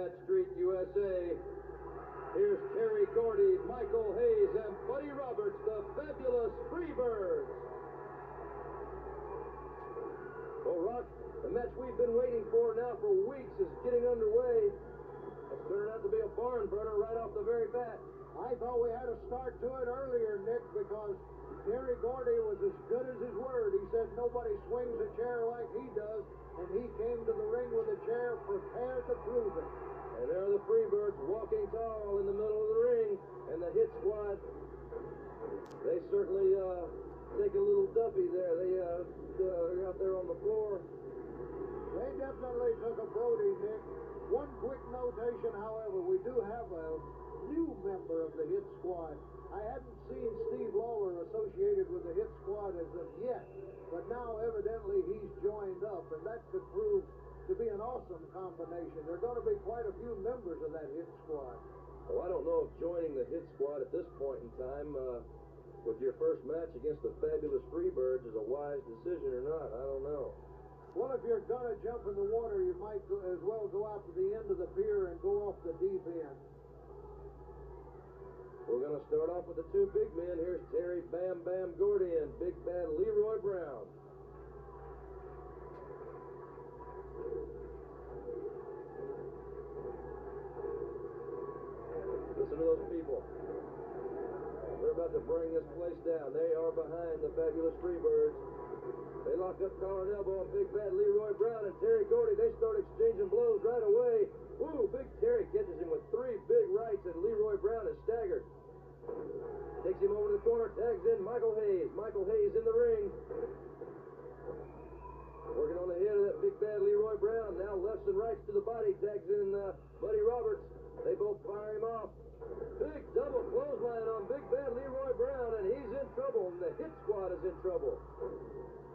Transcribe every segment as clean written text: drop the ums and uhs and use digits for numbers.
Cat Street, USA. Here's Terry Gordy, Michael Hayes, and Buddy Roberts, the fabulous Freebirds. Well, Rock, the match we've been waiting for now for weeks is getting underway. It's turning out to be a barn burner right off the very bat. I thought we had a start to it earlier, Nick, because Terry Gordy was as good as his word. He said nobody swings a chair like he does, and he came to the ring with a chair prepared to prove it. And there are the Freebirds walking tall in the middle of the ring, and the Hit Squad, they certainly take a little duffy there. They're out there on the floor. They definitely took a Brody, Nick. One quick notation, however, we do have a new member of the Hit Squad. I hadn't seen Steve Lawler associated with the Hit Squad as of yet, but now evidently he's joined up, and that could prove to be an awesome combination. There are going to be quite a few members of that Hit Squad. Well, I don't know if joining the Hit Squad at this point in time with your first match against the fabulous Freebirds is a wise decision or not. I don't know. Well, if you're going to jump in the water, you might as well go out to the end of the pier and go off the deep end. We're going to start off with the two big men. Here's Terry Bam Bam Gordy and Big Bad Leroy Brown. Listen to those people. They're about to bring this place down. They are behind the fabulous Freebirds. They lock up collar and elbow on Big Bad Leroy Brown and Terry Gordy. They start exchanging blows right away. Ooh, Big Terry catches him with three big rights, and Leroy Brown is staggered. Takes him over to the corner, tags in Michael Hayes. Michael Hayes in the ring. Working on the head of that Big Bad Leroy Brown. Now lefts and rights to the body. Tags in Buddy Roberts. They both fire him off. Big double clothesline on Big Bad Leroy Brown, and he's in trouble, and the Hit Squad is in trouble.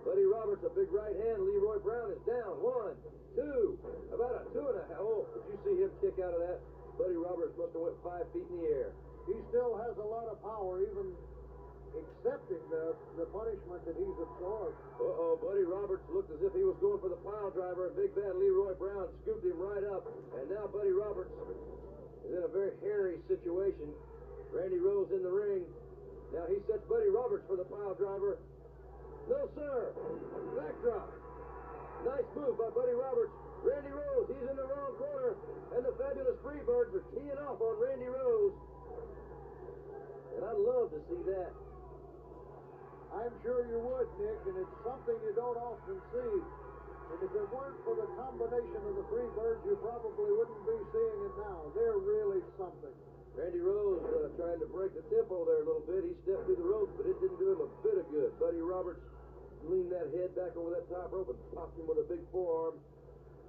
Buddy Roberts, a big right hand. Leroy Brown is down. 1, 2, about a 2.5. Oh, did you see him kick out of that? Buddy Roberts must have went 5 feet in the air. He still has a lot of power, even accepting the punishment that he's absorbed. Uh-oh, Buddy Roberts looked as if he was going for the pile driver, and Big Bad Leroy Brown scooped him right up. And now Buddy Roberts is in a very hairy situation. Randy Rose in the ring. Now he sets Buddy Roberts for the pile driver. No, sir. Backdrop. Nice move by Buddy Roberts. Randy Rose, he's in the wrong corner, and the fabulous Freebirds are teeing off on Randy Rose. And I'd love to see that. I'm sure you would, Nick, and it's something you don't often see. And if it weren't for the combination of the Freebirds, you probably wouldn't be seeing it now. They're really something. Randy Rose trying to break the tempo there a little bit. He stepped through the ropes, but it didn't do him a bit of good. Buddy Roberts leaned that head back over that top rope and popped him with a big forearm.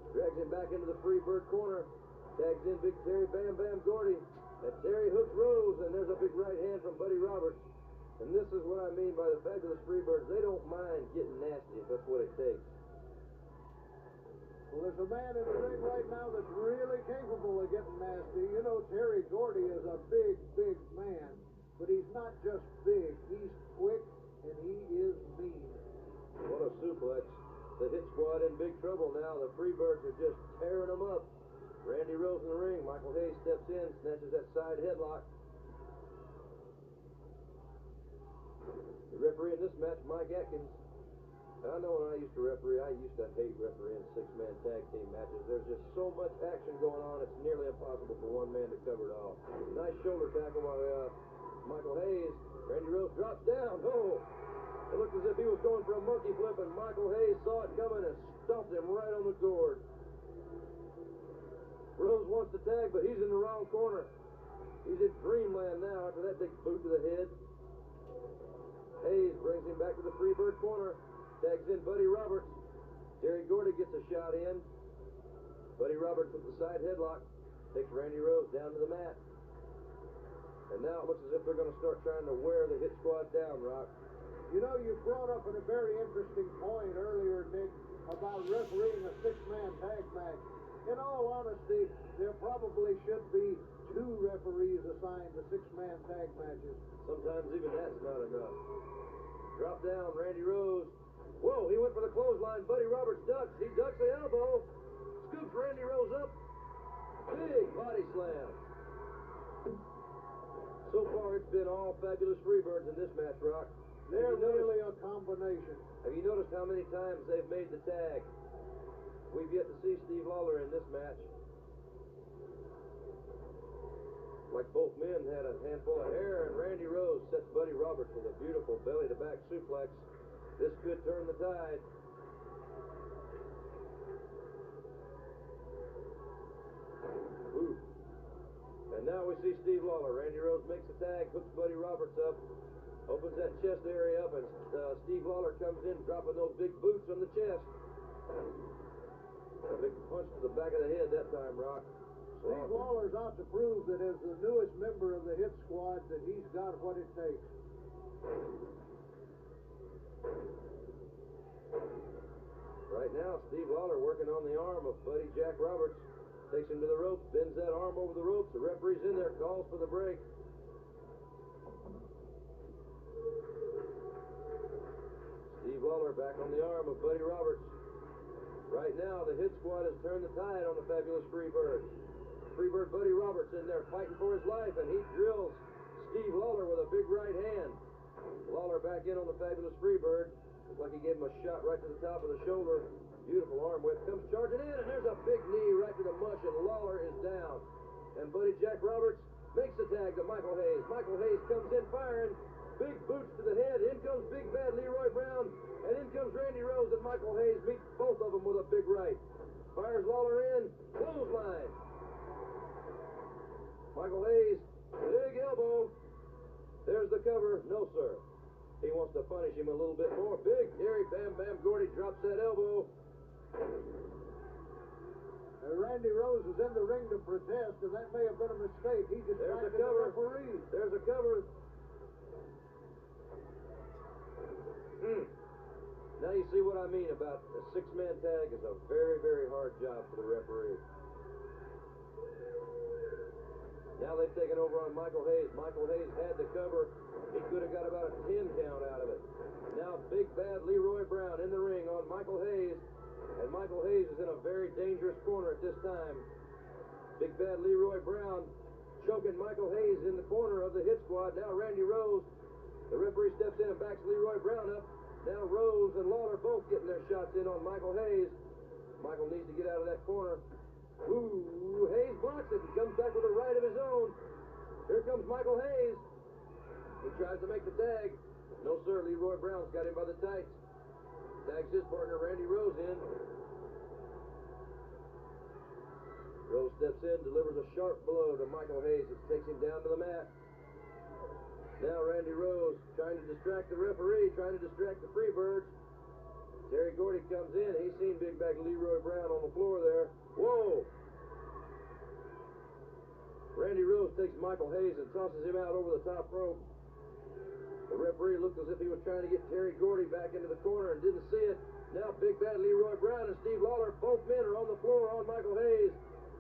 Drags him back into the Freebird corner. Tags in Big Terry Bam Bam Gordy. And Terry hooks Rose, and there's a big right hand from Buddy Roberts. And this is what I mean by the fabulous Freebirds. They don't mind getting nasty if that's what it takes. Well, there's a man in the ring right now that's really capable of getting nasty. You know, Terry Gordy is a big, big man. But he's not just big. He's quick, and he is mean. What a suplex. The Hit Squad in big trouble now. The Freebirds are just tearing them up. Randy Rose in the ring. Michael Hayes steps in, snatches that side headlock. The referee in this match, Mike Atkins. I know when I used to referee, I used to hate refereeing six-man tag team matches. There's just so much action going on, it's nearly impossible for one man to cover it all. Nice shoulder tackle by Michael Hayes. Randy Rose drops down. Oh! It looked as if he was going for a monkey flip, and Michael Hayes saw it coming and stomped him right on the gourd. Rose wants to tag, but he's in the wrong corner. He's in dreamland now after that big boot to the head. Hayes brings him back to the Freebird corner. Tags in Buddy Roberts. Terry Gordy gets a shot in. Buddy Roberts with the side headlock. Takes Randy Rose down to the mat. And now it looks as if they're going to start trying to wear the Hit Squad down, Rock. You know, you brought up a very interesting point earlier, Nick, about refereeing a six-man tag match. In all honesty, there probably should be 2 referees assigned to six-man tag matches. Sometimes even that's not enough. Drop down, Randy Rose. Whoa, he went for the clothesline. Buddy Roberts ducks. He ducks the elbow. Scoops Randy Rose up. Big slam. So far, it's been all Fabulous Freebirds in this match, Rock. They're really a combination. Have you noticed how many times they've made the tag? We've yet to see Steve Lawler in this match. Like both men had a handful of hair, and Randy Rose sets Buddy Roberts with a beautiful belly-to-back suplex. This could turn the tide. Ooh. And now we see Steve Lawler. Randy Rose makes the tag, hooks Buddy Roberts up, opens that chest area up, and Steve Lawler comes in, dropping those big boots on the chest. A big punch to the back of the head that time, Rock. Steve Lawler's out to prove that as the newest member of the Hit Squad that he's got what it takes. Right now, Steve Lawler working on the arm of Buddy Jack Roberts. Takes him to the ropes, bends that arm over the ropes. The referee's in there, calls for the break. Steve Lawler back on the arm of Buddy Roberts. Right now, the Hit Squad has turned the tide on the Fabulous Freebirds. Freebird Buddy Roberts in there fighting for his life, and he drills Steve Lawler with a big right hand. Lawler back in on the Fabulous Freebird. Looks like he gave him a shot right to the top of the shoulder. Beautiful arm whip. Comes charging in, and there's a big knee right to the mush, and Lawler is down. And Buddy Jack Roberts makes the tag to Michael Hayes. Michael Hayes comes in firing. Big boots to the head. In comes Big Bad Leroy Brown, and in comes Randy Rose, and Michael Hayes meets both of them with a big right. Fires Lawler in. Clothesline. Michael Hayes, big elbow. There's the cover. No, sir. He wants to punish him a little bit more. Big Terry Bam Bam Gordy drops that elbow. Randy Rose was in the ring to protest, and that may have been a mistake. He distracted the referee. There's a cover. Now you see what I mean about a six-man tag is a very, very hard job for the referee. Now they've taken over on Michael Hayes. Michael Hayes had the cover. He could have got about a 10 count out of it. Now Big Bad Leroy Brown in the ring on Michael Hayes. And Michael Hayes is in a very dangerous corner at this time. Big Bad Leroy Brown choking Michael Hayes in the corner of the Hit Squad. Now Randy Rose. The referee steps in and backs Leroy Brown up. Now Rose and Lawler both getting their shots in on Michael Hayes. Michael needs to get out of that corner. Ooh, Hayes blocks it and comes back with a right of his own. Here comes Michael Hayes. He tries to make the tag. No, sir. Leroy Brown's got him by the tights. Tags his partner, Randy Rose, in. Rose steps in, delivers a sharp blow to Michael Hayes. It takes him down to the mat. Now Randy Rose trying to distract the referee, trying to distract the Freebirds. Terry Gordy comes in. He's seen Big Bag Leroy Brown on the floor there. Whoa! Randy Rose takes Michael Hayes and tosses him out over the top rope. The referee looked as if he was trying to get Terry Gordy back into the corner and didn't see it. Now Big Bad Leroy Brown and Steve Lawler, both men are on the floor on Michael Hayes.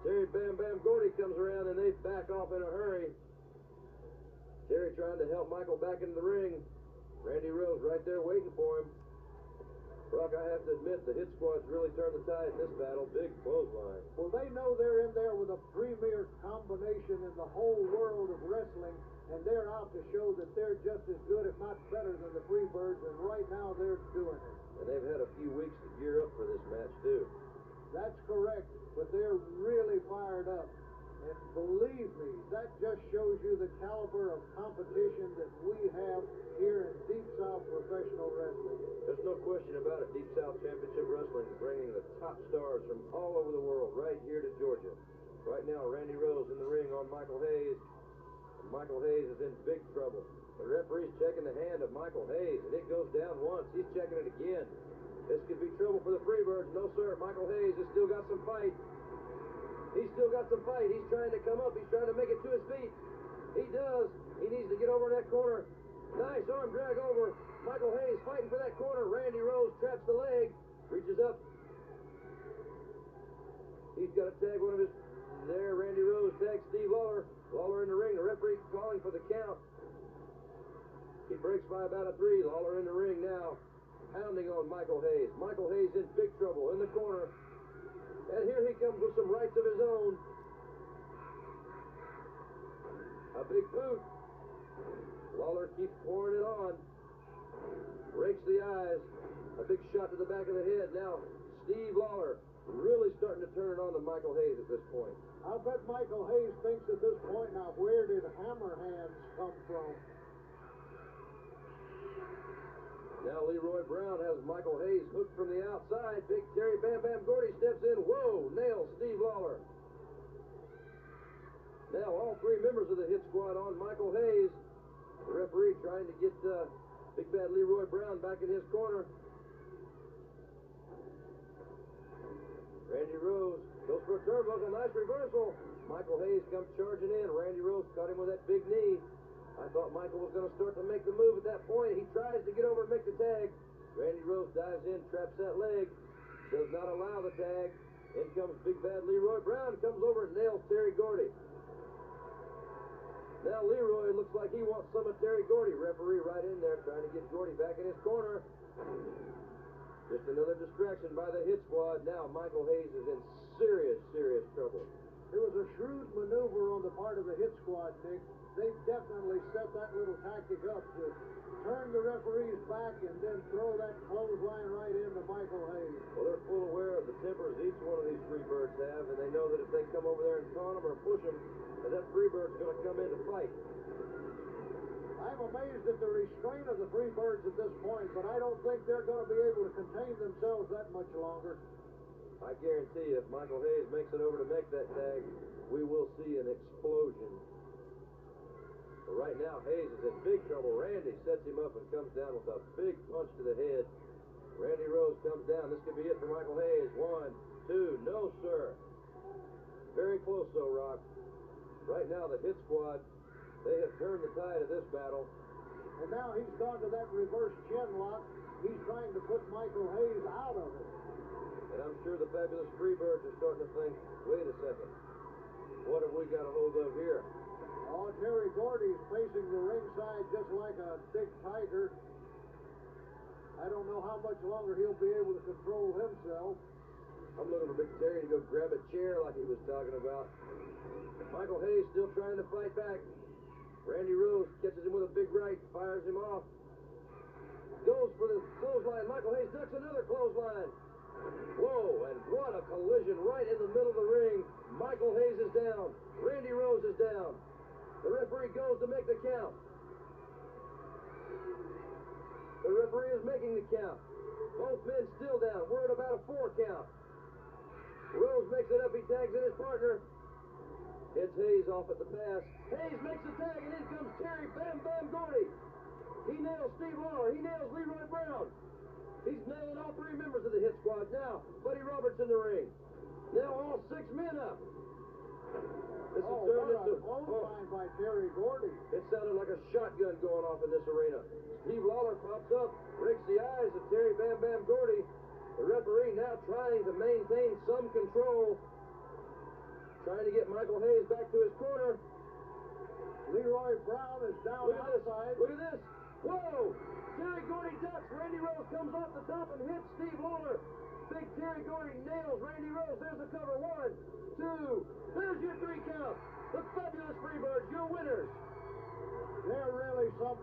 Terry Bam Bam Gordy comes around and they back off in a hurry. Terry trying to help Michael back into the ring. Randy Rose right there waiting for him. Brock, I have to admit, the Hit Squad's really turned the tide in this battle. Big clothesline. Well, they know they're in there with a premier combination in the whole world of wrestling, and they're out to show that they're just as good, if not better, than the Freebirds, and right now they're doing it. And they've had a few weeks to gear up for this match, too. That's correct, but they're really fired up. And believe me, that just shows you the caliber of competition that we have here in Deep South Professional Wrestling. There's no question about it. Deep South Championship Wrestling is bringing the top stars from all over the world right here to Georgia. Right now, Randy Rose in the ring on Michael Hayes. And Michael Hayes is in big trouble. The referee's checking the hand of Michael Hayes, and it goes down once. He's checking it again. This could be trouble for the Freebirds. No, sir. Michael Hayes has still got some fight. He's still got some fight. He's trying to come up. He's trying to make it to his feet. He does. He needs to get over in that corner. Nice arm drag over. Michael Hayes fighting for that corner. Randy Rose traps the leg. Reaches up. He's got to tag one of his... There, Randy Rose tags Steve Lawler. Lawler in the ring. The referee calling for the count. He breaks by about a 3. Lawler in the ring now. Pounding on Michael Hayes. Michael Hayes in big trouble in the corner. And here he comes with some rights of his own. big boot. Lawler keeps pouring it on. Rakes the eyes. A big shot to the back of the head. Now, Steve Lawler really starting to turn it on to Michael Hayes at this point. I'll bet Michael Hayes thinks at this point, now, where did Hammer Hands come from? Now Leroy Brown has Michael Hayes hooked from the outside. Big Terry Bam Bam Gordy steps in. Whoa, nails Steve Lawler. Now all three members of the hit squad on Michael Hayes. The referee trying to get Big Bad Leroy Brown back in his corner. Randy Rose goes for a turnbuckle. Nice reversal. Michael Hayes comes charging in. Randy Rose caught him with that big knee. I thought Michael was going to start to make the move at that point. He tries to get over and make the tag. Randy Rose dives in, traps that leg. Does not allow the tag. In comes Big Bad Leroy Brown. Comes over and nails Terry Gordy. Now Leroy looks like he wants some of Terry Gordy. Referee right in there trying to get Gordy back in his corner. Just another distraction by the hit squad. Now Michael Hayes is in serious, serious trouble. It was a shrewd maneuver on the part of the hit squad, Nick. They definitely set that little tactic up to turn the referee's back and then throw that clothesline right into Michael Hayes. Well, they're full aware of the tempers each one of these Freebirds have, and they know that if they come over there and taunt them or push them, that Freebird's going to come in to fight. I'm amazed at the restraint of the Freebirds at this point, but I don't think they're going to be able to contain themselves that much longer. I guarantee you, if Michael Hayes makes it over to make that tag, we will see an explosion. But right now, Hayes is in big trouble. Randy sets him up and comes down with a big punch to the head. Randy Rose comes down. This could be it for Michael Hayes. 1, 2, no, sir. Very close, though, Rock. Right now, the hit squad, they have turned the tide of this battle. And now he's gone to that reverse chin lock. He's trying to put Michael Hayes out of it. And I'm sure the fabulous Freebirds are starting to think, wait a second, what have we got a hold of here? Oh, Terry Gordy's pacing the ringside just like a big tiger. I don't know how much longer he'll be able to control himself. I'm looking for Big Terry to go grab a chair like he was talking about. Michael Hayes still trying to fight back. Randy Rose catches him with a big right, fires him off. Goes for the clothesline. Michael Hayes ducks another clothesline. Whoa, and what a collision right in the middle of the ring. Michael Hayes is down. Randy Rose is down. The referee goes to make the count. The referee is making the count. Both men still down. We're at about a 4 count. Rose makes it up. He tags in his partner. Heads Hayes off at the pass. Hayes makes the tag, and in comes Terry Bam Bam Gordy. He nails Steve Lawler. He nails Leroy Brown. He's nailing all 3 members of the hit squad. Now, Buddy Roberts in the ring. Now all 6 men up. This has turned into a clothesline by Terry Gordy. It sounded like a shotgun going off in this arena. Steve Lawler pops up, rakes the eyes of Terry Bam Bam Gordy. The referee now trying to maintain some control, trying to get Michael Hayes back to his corner. Leroy Brown is down outside. Look at this. Whoa! Terry Gordy ducks. Randy Rose comes off the top and hits Steve Lawler. Big Terry Gordy nails Randy Rose. There's the cover. 1, 2. There's your 3 count. The fabulous Freebirds, your winners. They're really something.